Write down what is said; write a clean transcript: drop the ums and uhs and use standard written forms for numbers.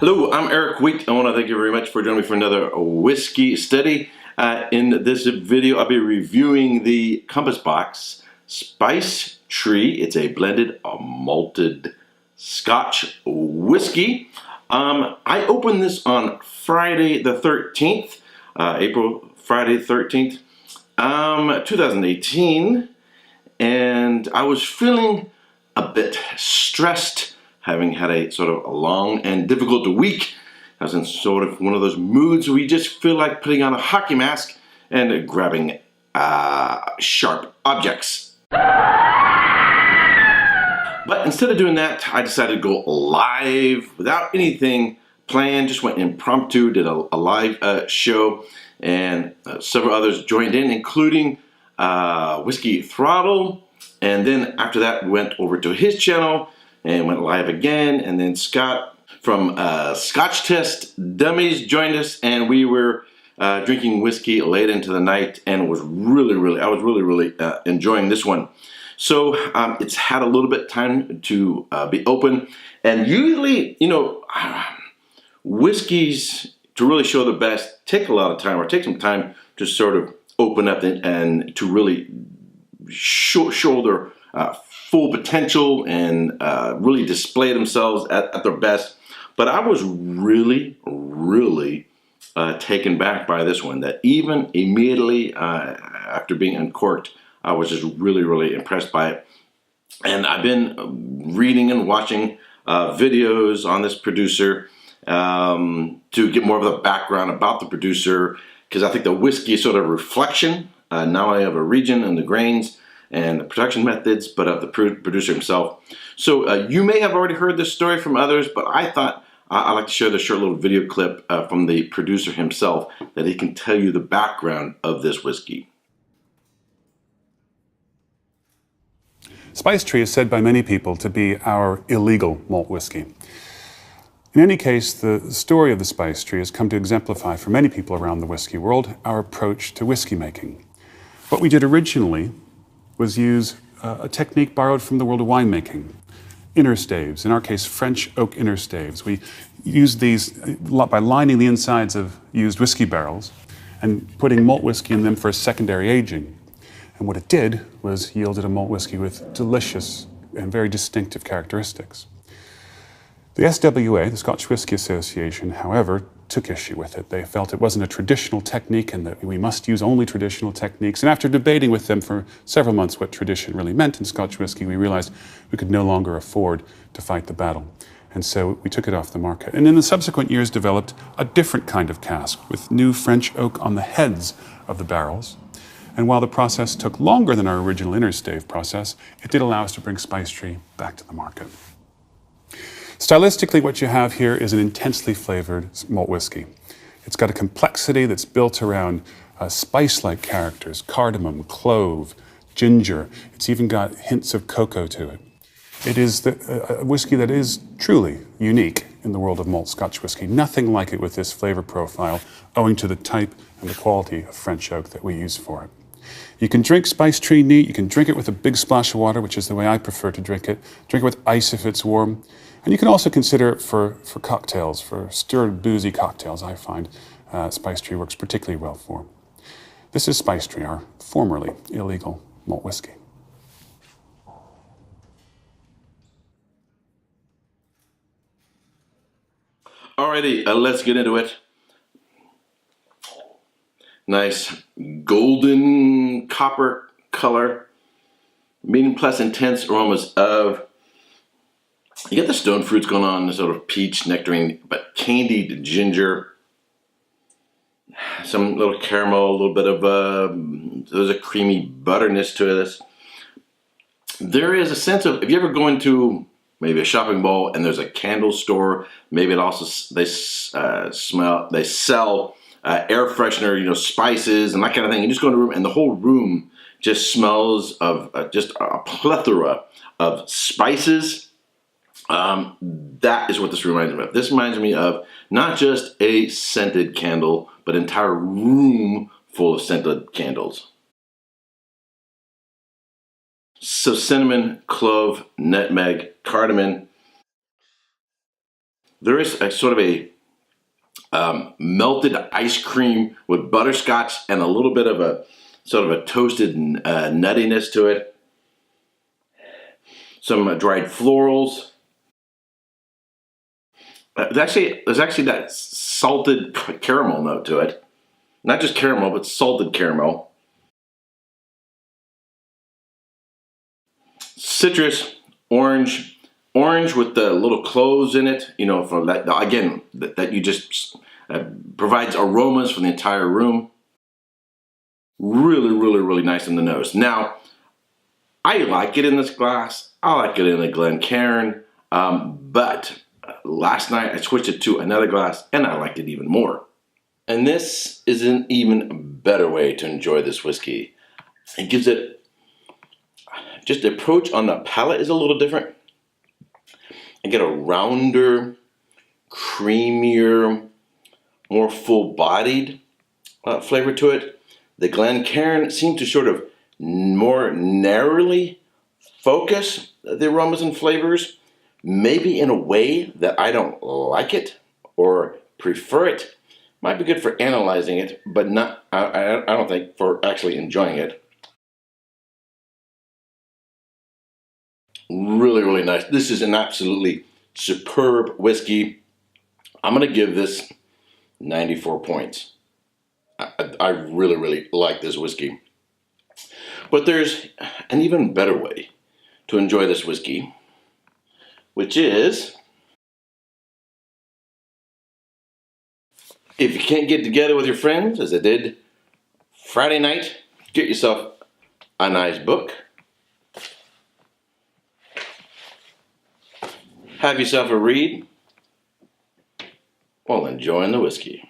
Hello, I'm Erik. I want to thank you very much for joining me for another whiskey study. In this video, I'll be reviewing the Compass Box Spice Tree. It's a blended malted Scotch whiskey. I opened this on Friday the 13th, Friday 13th, 2018, and I was feeling a bit stressed, having had a sort of a long and difficult week. I was in sort of one of those moods where you just feel like putting on a hockey mask and grabbing sharp objects. But instead of doing that, I decided to go live without anything planned. Just went impromptu, did a live show, and several others joined in, including Whiskey Throttle. And then after that, went over to his channel and went live again. And then Scott from Scotch Test Dummies joined us, and we were drinking whiskey late into the night, and I was really enjoying this one. So it's had a little bit of time to be open, and usually, you know, whiskeys to really show the best take a lot of time, or take some time to sort of open up and to really show their full potential and really display themselves at their best. But I was really taken back by this one, that even immediately after being uncorked, I was just really impressed by it. And I've been reading and watching videos on this producer to get more of the background about the producer, because I think the whiskey is sort of a reflection not only of a region and the grains and the production methods, but of the producer himself. So you may have already heard this story from others, but I thought I'd like to share this short little video clip from the producer himself, that he can tell you the background of this whiskey. Spice Tree is said by many people to be our illegal malt whiskey. In any case, the story of the Spice Tree has come to exemplify for many people around the whiskey world our approach to whiskey making. What we did originally was use a technique borrowed from the world of winemaking. Inner staves, in our case French oak inner staves. We used these by lining the insides of used whiskey barrels and putting malt whiskey in them for a secondary aging. And what it did was yielded a malt whiskey with delicious and very distinctive characteristics. The SWA, the Scotch Whisky Association, however, took issue with it. They felt it wasn't a traditional technique and that we must use only traditional techniques. And after debating with them for several months what tradition really meant in Scotch whisky, we realized we could no longer afford to fight the battle. And so we took it off the market. And in the subsequent years developed a different kind of cask with new French oak on the heads of the barrels. And while the process took longer than our original inner stave process, it did allow us to bring Spice Tree back to the market. Stylistically, what you have here is an intensely flavored malt whiskey. It's got a complexity that's built around spice-like characters: cardamom, clove, ginger. It's even got hints of cocoa to it. It is a whiskey that is truly unique in the world of malt Scotch whisky. Nothing like it with this flavor profile, owing to the type and the quality of French oak that we use for it. You can drink Spice Tree neat. You can drink it with a big splash of water, which is the way I prefer to drink it. Drink it with ice if it's warm. And you can also consider it for cocktails, for stirred boozy cocktails. I find Spice Tree works particularly well for. This is Spice Tree, our formerly illegal malt whiskey. Alrighty, let's get into it. Nice golden copper color, medium plus intense aromas of, you get the stone fruits going on, the sort of peach, nectarine, but candied ginger, some little caramel, a little bit of, there's a creamy butterness to this. There is a sense of, if you ever go into maybe a shopping mall and there's a candle store, maybe it also, they sell air freshener, you know, spices and that kind of thing. You just go in a room and the whole room just smells of just a plethora of spices. That is what this reminds me of. This reminds me of not just a scented candle, but an entire room full of scented candles. So cinnamon, clove, nutmeg, cardamom, there is a sort of a melted ice cream with butterscotch and a little bit of a sort of a toasted nuttiness to it. Some dried florals. There's actually that salted caramel note to it. Not just caramel, but salted caramel. Citrus, orange with the little cloves in it. You know, for that again, that you just provides aromas for the entire room. Really, really, really nice in the nose. Now, I like it in this glass. I like it in a Glencairn, but last night I switched it to another glass and I liked it even more. And this is an even better way to enjoy this whiskey. It gives it just the approach on the palate is a little different. I get a rounder, creamier, more full-bodied flavor to it. The Glencairn seems to sort of more narrowly focus the aromas and flavors, maybe in a way that I don't like it or prefer it. Might be good for analyzing it, but not. I don't think for actually enjoying it. Really, really nice. This is an absolutely superb whiskey. I'm going to give this 94 points. I really, really like this whiskey. But there's an even better way to enjoy this whiskey, which is, if you can't get together with your friends, as I did Friday night, get yourself a nice book. Have yourself a read while enjoying the whiskey.